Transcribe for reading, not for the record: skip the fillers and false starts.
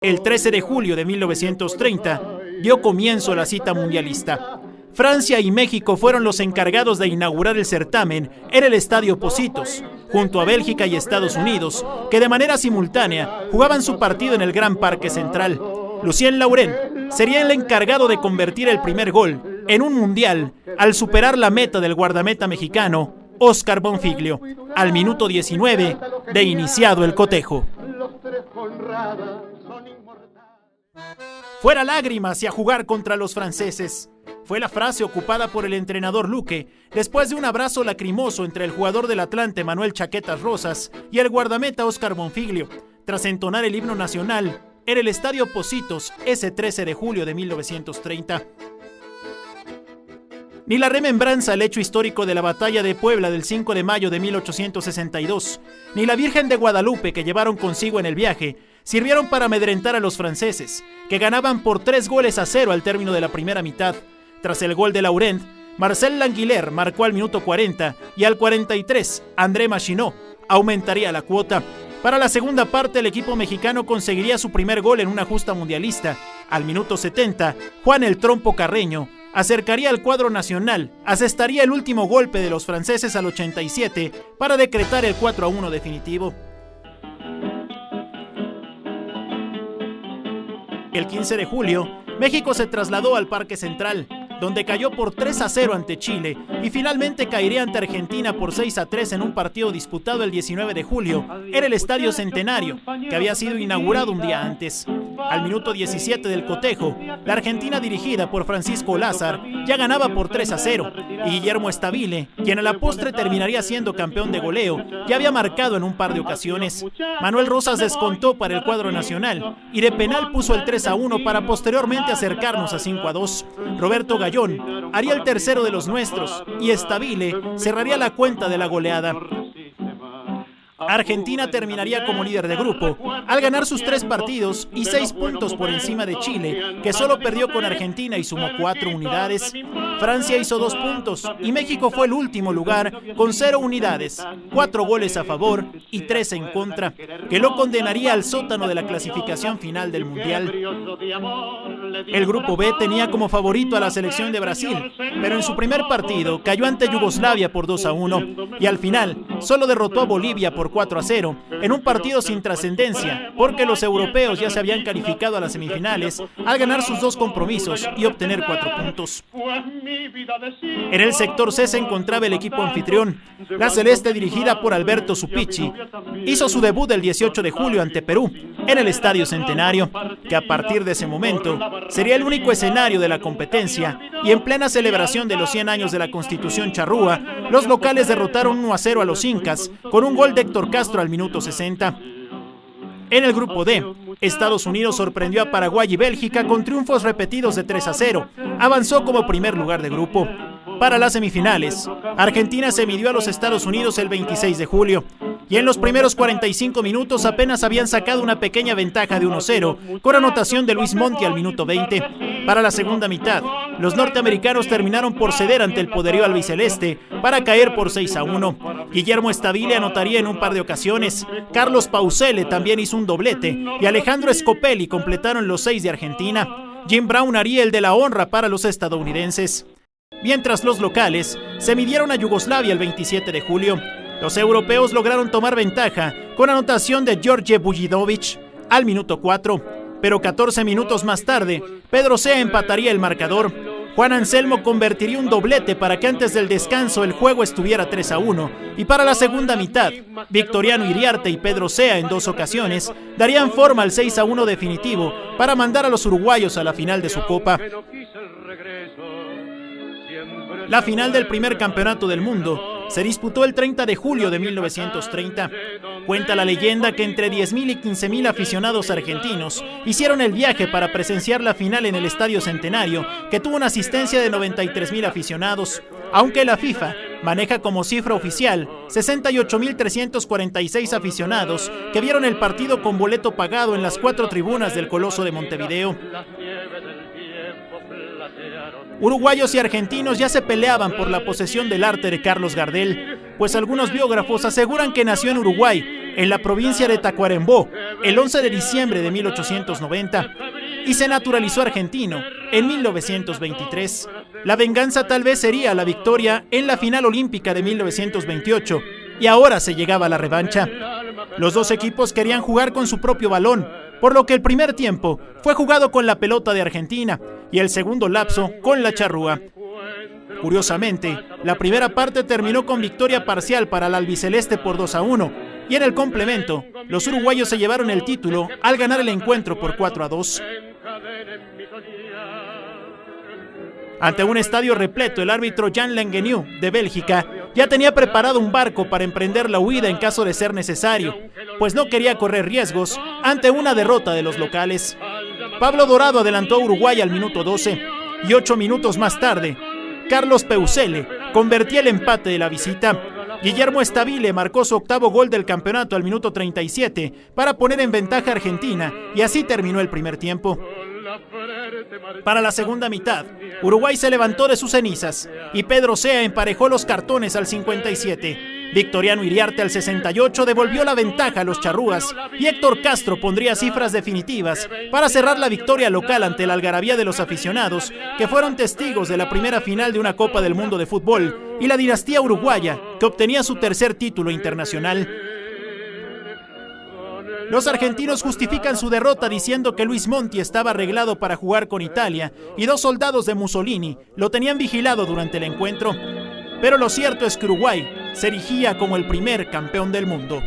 El 13 de julio de 1930 dio comienzo la cita mundialista. Francia y México fueron los encargados de inaugurar el certamen en el Estadio Pocitos, junto a Bélgica y Estados Unidos, que de manera simultánea jugaban su partido en el Gran Parque Central. Lucien Laurent sería el encargado de convertir el primer gol en un mundial al superar la meta del guardameta mexicano Óscar Bonfiglio, al minuto 19 de iniciado el cotejo. Fuera lágrimas y a jugar contra los franceses. Fue la frase ocupada por el entrenador Luque después de un abrazo lacrimoso entre el jugador del Atlante Manuel Chaquetas Rosas y el guardameta Óscar Bonfiglio, tras entonar el himno nacional en el Estadio Pocitos ese 13 de julio de 1930. Ni la remembranza al hecho histórico de la batalla de Puebla del 5 de mayo de 1862, ni la Virgen de Guadalupe que llevaron consigo en el viaje, sirvieron para amedrentar a los franceses, que ganaban por 3-0 al término de la primera mitad. Tras el gol de Laurent, Marcel Languiller marcó al minuto 40 y al 43, André Machinot aumentaría la cuota. Para la segunda parte, el equipo mexicano conseguiría su primer gol en una justa mundialista. Al minuto 70, Juan el Trompo Carreño acercaría al cuadro nacional, asestaría el último golpe de los franceses al 87 para decretar el 4-1 definitivo. El 15 de julio, México se trasladó al Parque Central, donde cayó por 3-0 ante Chile y finalmente caería ante Argentina por 6-3 en un partido disputado el 19 de julio en el Estadio Centenario, que había sido inaugurado un día antes. Al minuto 17 del cotejo, la Argentina dirigida por Francisco Lázar ya ganaba por 3-0 y Guillermo Stabile, quien a la postre terminaría siendo campeón de goleo, ya había marcado en un par de ocasiones. Manuel Rosas descontó para el cuadro nacional y de penal puso el 3-1 para posteriormente acercarnos a 5-2. Roberto Gallón haría el tercero de los nuestros y Stabile cerraría la cuenta de la goleada. Argentina terminaría como líder de grupo al ganar sus 3 partidos y 6 puntos por encima de Chile, que solo perdió con Argentina y sumó 4 unidades. Francia hizo 2 puntos y México fue el último lugar con 0 unidades, 4 goles a favor y 3 en contra, que lo condenaría al sótano de la clasificación final del Mundial. El grupo B tenía como favorito a la selección de Brasil, pero en su primer partido cayó ante Yugoslavia por 2-1 y al final solo derrotó a Bolivia por 4-0 en un partido sin trascendencia, porque los europeos ya se habían calificado a las semifinales al ganar sus 2 compromisos y obtener 4 puntos. En el sector C se encontraba el equipo anfitrión. La celeste, dirigida por Alberto Supichi, hizo su debut el 18 de julio ante Perú en el Estadio Centenario, que a partir de ese momento sería el único escenario de la competencia, y en plena celebración de los 100 años de la Constitución charrúa, los locales derrotaron 1-0 a los incas con un gol de Héctor Castro al minuto 60. En el grupo D, Estados Unidos sorprendió a Paraguay y Bélgica con triunfos repetidos de 3-0. Avanzó como primer lugar de grupo. Para las semifinales, Argentina se midió a los Estados Unidos el 26 de julio. Y en los primeros 45 minutos apenas habían sacado una pequeña ventaja de 1-0, con anotación de Luis Monti al minuto 20. Para la segunda mitad, los norteamericanos terminaron por ceder ante el poderío albiceleste para caer por 6-1. Guillermo Stabile anotaría en un par de ocasiones, Carlos Pausele también hizo un doblete y Alejandro Scopelli completaron los 6 de Argentina. Jim Brown haría el de la honra para los estadounidenses. Mientras los locales se midieron a Yugoslavia el 27 de julio. Los europeos lograron tomar ventaja con anotación de George Bujidovic al minuto 4, pero 14 minutos más tarde, Pedro Sea empataría el marcador. Juan Anselmo convertiría un doblete para que antes del descanso el juego estuviera 3-1, y para la segunda mitad, Victoriano Iriarte y Pedro Sea en 2 ocasiones darían forma al 6-1 definitivo para mandar a los uruguayos a la final de su copa. La final del primer campeonato del mundo se disputó el 30 de julio de 1930. Cuenta la leyenda que entre 10,000 y 15,000 aficionados argentinos hicieron el viaje para presenciar la final en el Estadio Centenario, que tuvo una asistencia de 93,000 aficionados, aunque la FIFA maneja como cifra oficial 68,346 aficionados que vieron el partido con boleto pagado en las 4 tribunas del Coloso de Montevideo. Uruguayos y argentinos ya se peleaban por la posesión del arte de Carlos Gardel. pues algunos biógrafos aseguran que nació en Uruguay, en la provincia de Tacuarembó, el 11 de diciembre de 1890, y se naturalizó argentino en 1923. La venganza tal vez sería la victoria en la final olímpica de 1928, y ahora se llegaba a la revancha. Los dos equipos querían jugar con su propio balón, por lo que el primer tiempo fue jugado con la pelota de Argentina y el segundo lapso con la charrúa. Curiosamente, la primera parte terminó con victoria parcial para la albiceleste por 2-1, y en el complemento, los uruguayos se llevaron el título al ganar el encuentro por 4-2. Ante un estadio repleto, el árbitro Jan Langenieux, de Bélgica, ya tenía preparado un barco para emprender la huida en caso de ser necesario, pues no quería correr riesgos ante una derrota de los locales. Pablo Dorado adelantó a Uruguay al minuto 12, y 8 minutos más tarde, Carlos Peuzele convertía el empate de la visita. Guillermo Stabile marcó su octavo gol del campeonato al minuto 37 para poner en ventaja a Argentina, y así terminó el primer tiempo. Para la segunda mitad, Uruguay se levantó de sus cenizas y Pedro Sea emparejó los cartones al 57. Victoriano Iriarte al 68 devolvió la ventaja a los charrúas, y Héctor Castro pondría cifras definitivas para cerrar la victoria local ante la algarabía de los aficionados, que fueron testigos de la primera final de una Copa del Mundo de fútbol y la dinastía uruguaya, que obtenía su tercer título internacional. Los argentinos justifican su derrota diciendo que Luis Monti estaba arreglado para jugar con Italia y 2 soldados de Mussolini lo tenían vigilado durante el encuentro. Pero lo cierto es que Uruguay se erigía como el primer campeón del mundo.